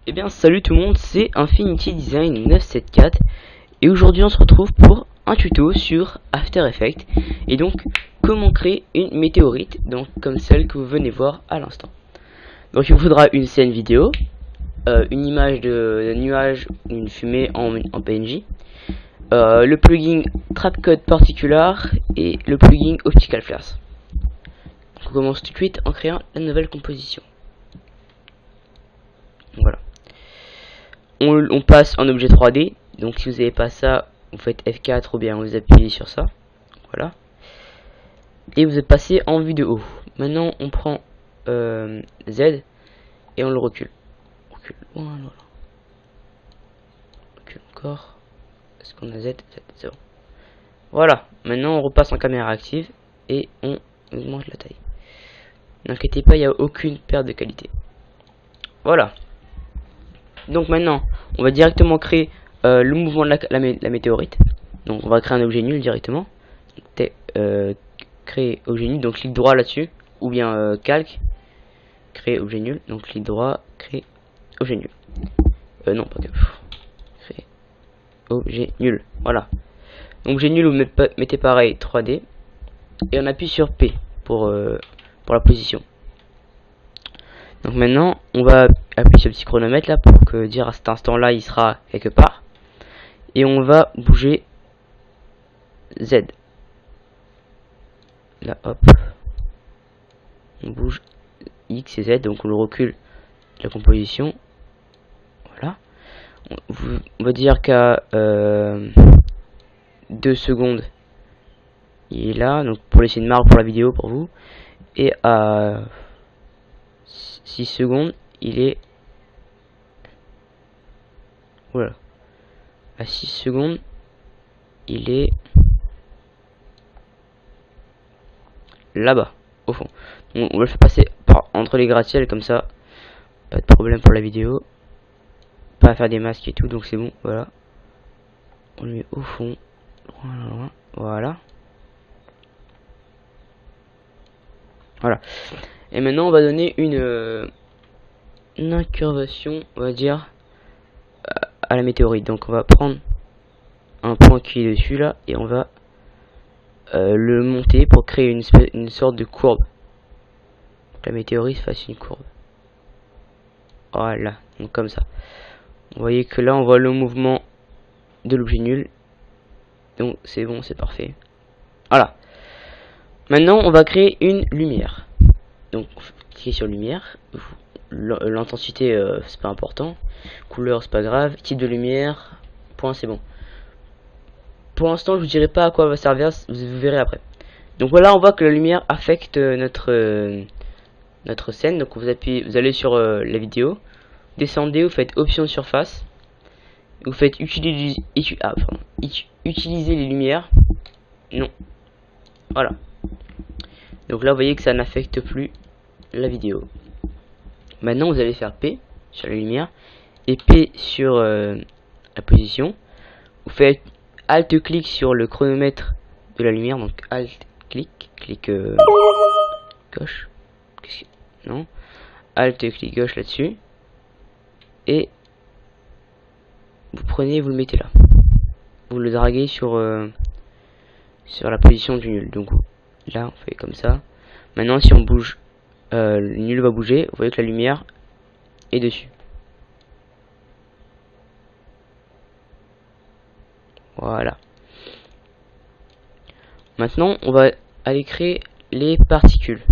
Eh bien salut tout le monde, c'est Infinity Design 974 et aujourd'hui on se retrouve pour un tuto sur After Effects et donc comment créer une météorite, donc comme celle que vous venez voir à l'instant. Donc il vous faudra une scène vidéo, une image de nuage, une fumée en PNG, le plugin Trapcode Particular et le plugin Optical Flares. Donc on commence tout de suite en créant la nouvelle composition. Voilà. On passe en objet 3D, donc si vous n'avez pas ça, vous faites F4 ou bien vous appuyez sur ça, voilà. Et vous êtes passé en vue de haut. Maintenant on prend Z et on le recule. Voilà. Recule encore. Est-ce qu'on a Z? C'est bon. Voilà, maintenant on repasse en caméra active et on augmente la taille. N'inquiétez pas, il n'y a aucune perte de qualité. Voilà. Donc maintenant, on va directement créer le mouvement de la météorite. Donc on va créer un objet nul directement. Créer objet nul, donc clic droit là-dessus. Ou bien calque, créer objet nul. Donc clic droit, créer objet nul. Non, pas que. Créer objet nul. Voilà. Donc objet nul, vous mettez pareil 3D. Et on appuie sur P pour la position. Donc maintenant, on va appuyer sur le petit chronomètre là pour que dire à cet instant-là, il sera quelque part. Et on va bouger Z. Là, hop. On bouge X et Z, donc on le recule de la composition. Voilà. On va dire qu'à 2 secondes, il est là. Donc pour laisser une marque pour la vidéo pour vous. Et à 6 secondes, il est... Voilà. À 6 secondes, il est... là-bas, au fond. On va le faire passer entre les gratte-ciels, comme ça. Pas de problème pour la vidéo. Pas à faire des masques et tout, donc c'est bon, voilà. On le met au fond. Voilà. Voilà. Et maintenant, on va donner une incurvation, on va dire, à la météorite. Donc on va prendre un point qui est dessus là, et on va le monter pour créer une sorte de courbe. Que la météorite fasse une courbe. Voilà, donc comme ça. Vous voyez que là on voit le mouvement de l'objet nul. Donc c'est bon, c'est parfait. Voilà. Maintenant on va créer une lumière. Donc cliquez sur lumière. L'intensité c'est pas important. Couleur c'est pas grave. Type de lumière. Point c'est bon. Pour l'instant je vous dirai pas à quoi va servir. Vous verrez après. Donc voilà, on voit que la lumière affecte notre scène. Donc vous allez sur la vidéo, descendez, vous faites option de surface, vous faites utiliser les lumières. Non, voilà. Donc là vous voyez que ça n'affecte plus la vidéo. Maintenant vous allez faire P sur la lumière et P sur la position. Vous faites alt clic sur le chronomètre de la lumière, donc alt clic gauche. Non, alt clic gauche là-dessus et vous prenez, vous le mettez là, vous le draguez sur la position du nul. Donc là on fait comme ça. Maintenant si on bouge, le nul va bouger. Vous voyez que la lumière est dessus. Voilà. Maintenant on va aller créer les particules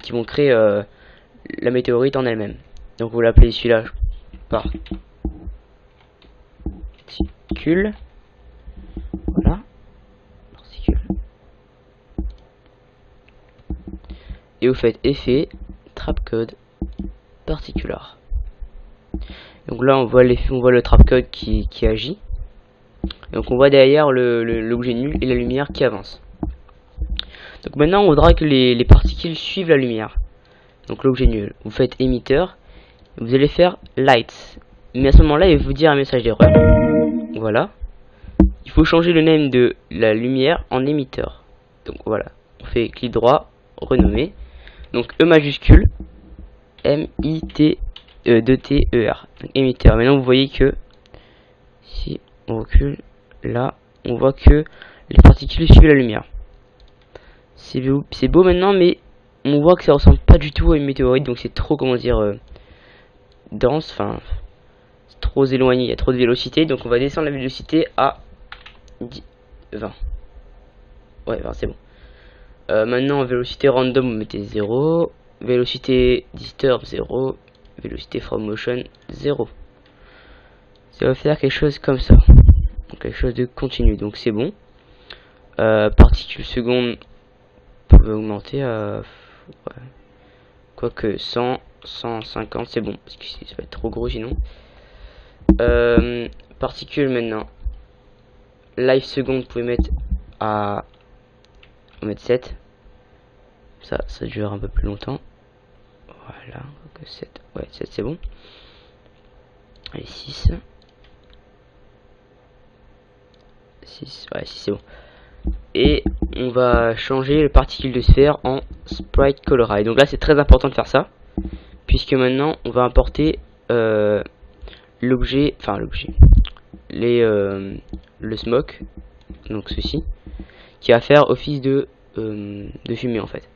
qui vont créer la météorite en elle-même. Donc vous l'appelez celui-là particule. Voilà. Particule. Et vous faites effet trapcode particular. Donc là on voit le trapcode qui agit. Donc on voit derrière l'objet nul et la lumière qui avance. Donc maintenant on voudra que les particules suivent la lumière. Donc l'objet nul, vous faites émetteur, vous allez faire lights. Mais à ce moment là il va vous dire un message d'erreur. Voilà. Il faut changer le name de la lumière en émetteur. Donc voilà, on fait clic droit, renommer. Donc E majuscule, M-I-T 2TER, donc émetteur. Maintenant vous voyez que si on recule là, on voit que les particules suivent la lumière. C'est beau maintenant, mais on voit que ça ressemble pas du tout à une météorite, donc c'est trop, comment dire, dense, enfin c'est trop éloigné, il y a trop de vélocité, donc on va descendre la vélocité à 10, 20. Ouais, 20 c'est bon. Maintenant, vélocité random, vous mettez 0. Vélocité disturb 0. Vélocité from motion 0. Ça va faire quelque chose comme ça. Donc, quelque chose de continu. Donc c'est bon. Particules secondes, vous pouvez augmenter à... Ouais. Quoique 100, 150, c'est bon. Parce que ça va être trop gros sinon. Particules maintenant. Life seconde, vous pouvez mettre à... On va mettre 7. Ça dure un peu plus longtemps. Voilà, 7. Ouais, 7 c'est bon. Allez, 6. 6, ouais, 6 c'est bon. Et on va changer le particule de sphère en sprite color. Donc là c'est très important de faire ça, puisque maintenant on va importer l'objet, enfin l'objet, le smoke, donc ceci, qui va faire office de fumée en fait.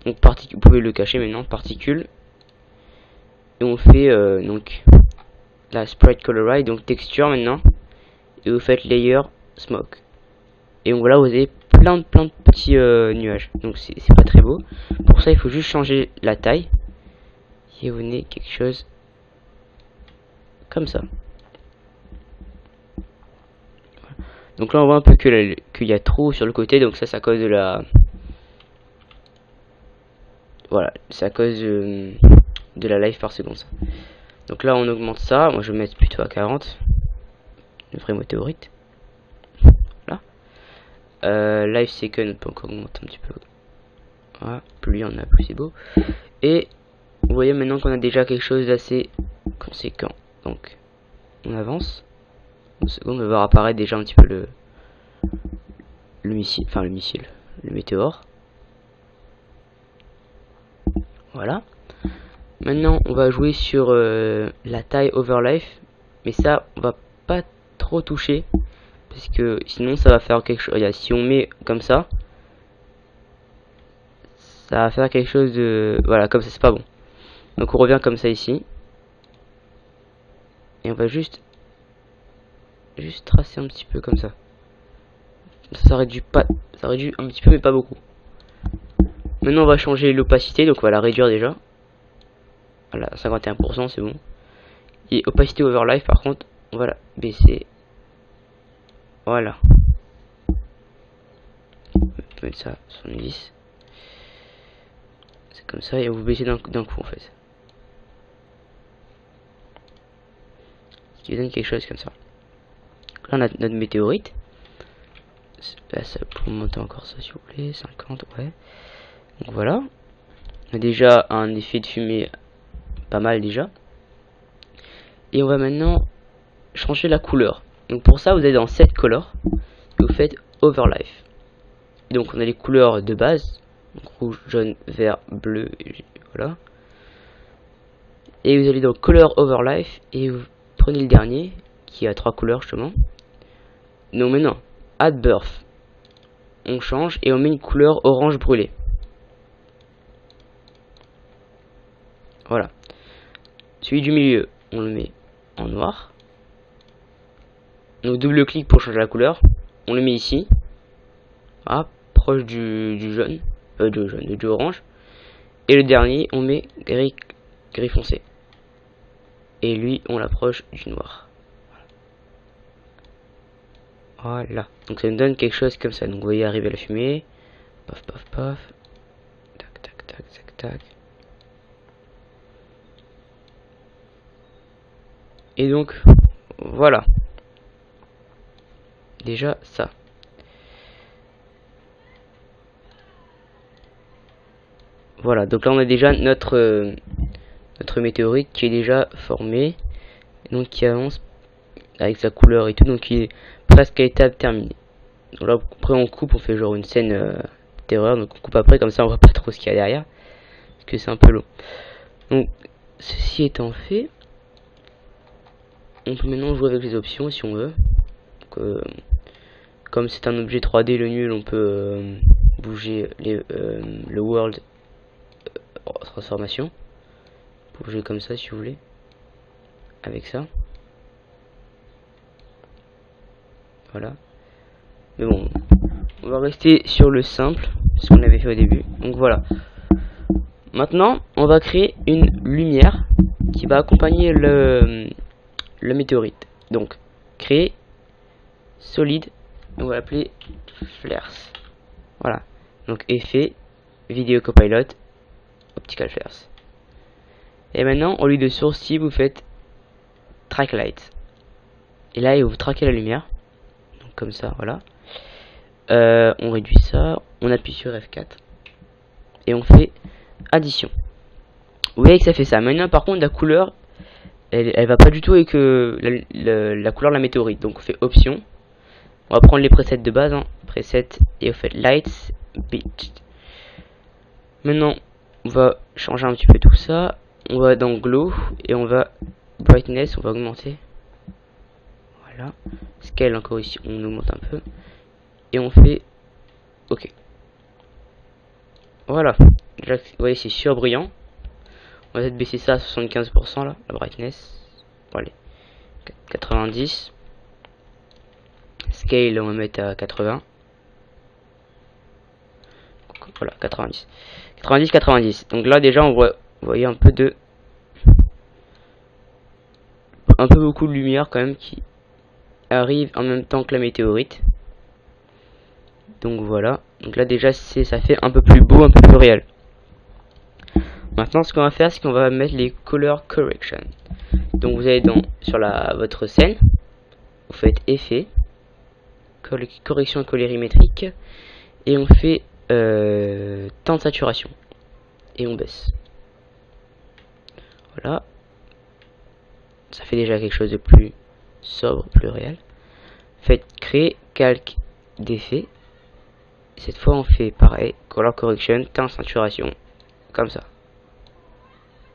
Donc vous pouvez le cacher maintenant, particule, et on fait donc la sprite color, donc texture maintenant, et vous faites layer smoke. Et donc voilà, vous avez plein de petits nuages. Donc c'est pas très beau. Pour ça, il faut juste changer la taille. Et vous avez quelque chose comme ça. Donc là, on voit un peu qu'il y a trop sur le côté. Donc ça, c'est à cause de la... Voilà, c'est à cause de la life par seconde. Ça. Donc là, on augmente ça. Moi, je vais mettre plutôt à 40. Une vraie météorite. Life second, on peut encore augmenter un petit peu. Voilà, plus il y en a, plus c'est beau. Et vous voyez maintenant qu'on a déjà quelque chose d'assez conséquent. Donc, on avance. Une seconde, on va voir apparaître déjà un petit peu le missile, enfin le météore. Voilà. Maintenant, on va jouer sur la taille overlife, mais ça, on va pas trop toucher. Parce que sinon ça va faire quelque chose. Si on met comme ça va faire quelque chose de... Voilà, comme ça c'est pas bon. Donc on revient comme ça ici. Et on va juste tracer un petit peu comme ça. Ça réduit un petit peu mais pas beaucoup. Maintenant on va changer l'opacité, donc on va la réduire déjà. Voilà, 51% c'est bon. Et opacité overlife par contre, on va la baisser. Voilà. On peut mettre ça 70. C'est comme ça et vous baissez d'un coup en fait. Ce qui donne quelque chose comme ça. Là on a notre météorite. Là ça peut monter encore ça s'il vous plaît. 50, ouais. Donc voilà. On a déjà un effet de fumée pas mal déjà. Et on va maintenant changer la couleur. Donc pour ça vous allez dans Set Color et vous faites Overlife. Et donc on a les couleurs de base, donc rouge, jaune, vert, bleu, et voilà. Et vous allez dans Color Overlife et vous prenez le dernier qui a 3 couleurs justement. Donc maintenant Add Birth, on change et on met une couleur orange brûlée. Voilà. Celui du milieu, on le met en noir. Donc double clic pour changer la couleur. On le met ici. Ah, proche du jaune. Du orange. Et le dernier, on met gris foncé. Et lui, on l'approche du noir. Voilà. Donc ça nous donne quelque chose comme ça. Donc vous voyez arriver la fumée. Paf, paf, paf. Tac, tac, tac, tac, tac. Et donc, voilà. Déjà ça. Voilà, donc là on a déjà notre météorite qui est déjà formée, donc qui avance avec sa couleur et tout, donc qui est presque à étape terminée. Donc là après on coupe, on fait genre une scène terreur, donc on coupe après, comme ça on voit pas trop ce qu'il y a derrière, parce que c'est un peu long. Donc ceci ceci étant fait, on peut maintenant jouer avec les options si on veut. Donc, comme c'est un objet 3D, le nul, on peut bouger le world transformation. Bouger comme ça si vous voulez. Avec ça. Voilà. Mais bon, on va rester sur le simple, ce qu'on avait fait au début. Donc voilà. Maintenant, on va créer une lumière qui va accompagner le météorite. Donc, créer solide, on va l'appeler flares. Voilà. Donc, effet, vidéo copilot, optical flares. Et maintenant, au lieu de sourcil, vous faites track light. Et là, il vous traquer la lumière. Donc, comme ça, voilà. On réduit ça, on appuie sur F4 et on fait addition. Vous voyez que ça fait ça. Maintenant, par contre, la couleur, elle va pas du tout avec la couleur de la météorite. Donc, on fait option. On va prendre les presets de base, hein. Preset et on fait lights, beach. Maintenant, on va changer un petit peu tout ça. On va dans glow et on va brightness, on va augmenter. Voilà. Scale encore ici, on augmente un peu. Et on fait OK. Voilà. Déjà, vous voyez, c'est surbrillant. On va peut-être baisser ça à 75% là, la brightness. Bon, allez. 90. Scale, on va mettre à 80. Voilà, 90. 90, 90. Donc là, déjà, on voit, vous voyez un peu beaucoup de lumière quand même qui arrive en même temps que la météorite. Donc voilà. Donc là, déjà, ça fait un peu plus beau, un peu plus réel. Maintenant, ce qu'on va faire, c'est qu'on va mettre les color correction. Donc vous allez sur votre scène, vous faites effet, correction colorimétrique, et on fait temps de saturation, et on baisse. Voilà, ça fait déjà quelque chose de plus sobre, plus réel. Faites créer calque d'effet. Cette fois, on fait pareil, color correction, temps de saturation, comme ça.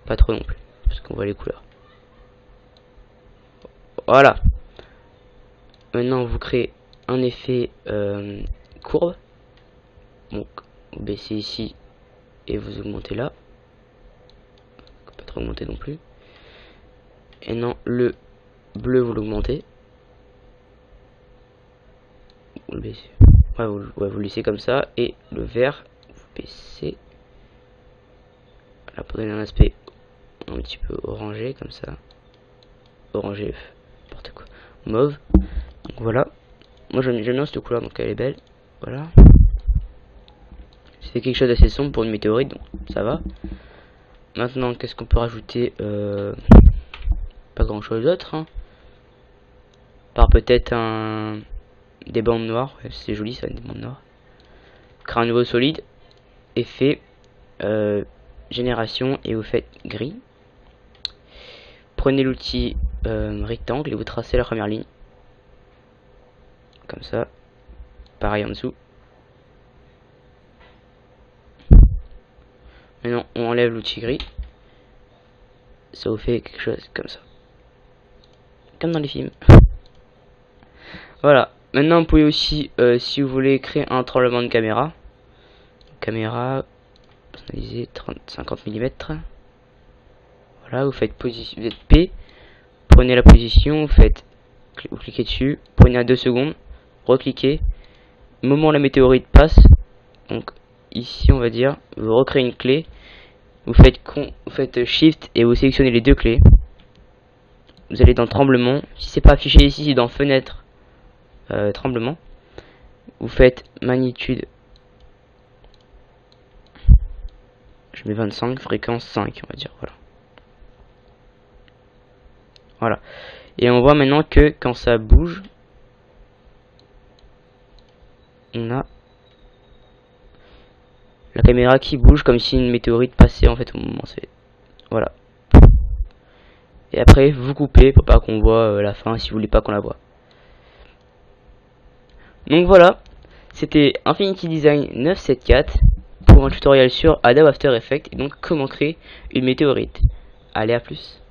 Pas trop non plus, parce qu'on voit les couleurs. Voilà. Maintenant, vous créez un effet courbe. Donc, vous baissez ici et vous augmentez là. Pas trop augmenter non plus. Et non, le bleu, vous l'augmentez. Vous le baissez. Ouais, vous le laissez comme ça. Et le vert, vous baissez. Voilà, pour donner un aspect un petit peu orangé, comme ça. Orangé, n'importe quoi. Mauve. Donc voilà. Moi j'aime bien cette couleur, donc elle est belle. Voilà. C'est quelque chose d'assez sombre pour une météorite, donc ça va. Maintenant, qu'est-ce qu'on peut rajouter? Pas grand chose d'autre. Hein. Par peut-être des bandes noires. Ouais, c'est joli ça, des bandes noires. Créer un nouveau solide. Effet. Génération. Et vous faites gris. Prenez l'outil rectangle et vous tracez la première ligne. Comme ça. Pareil en dessous. Maintenant, on enlève l'outil gris. Ça vous fait quelque chose comme ça. Comme dans les films. Voilà. Maintenant, vous pouvez aussi, si vous voulez, créer un tremblement de caméra. Caméra personnalisée 50 mm. Voilà, vous faites position, vous êtes P. Prenez la position, vous cliquez dessus, prenez à 2 secondes, recliquez. Au moment où la météorite passe, donc ici on va dire, vous recréez une clé, vous faites Shift et vous sélectionnez les deux clés. Vous allez dans tremblement, si c'est pas affiché ici, c'est dans fenêtre tremblement. Vous faites magnitude, je mets 25, fréquence 5 on va dire, voilà. Voilà. Et on voit maintenant que quand ça bouge, on a la caméra qui bouge comme si une météorite passait en fait au moment. Voilà. Et après vous coupez pour pas qu'on voit la fin si vous voulez pas qu'on la voit. Donc voilà, c'était Infinity Design 974 pour un tutoriel sur Adobe After Effects et donc comment créer une météorite. Allez, à plus.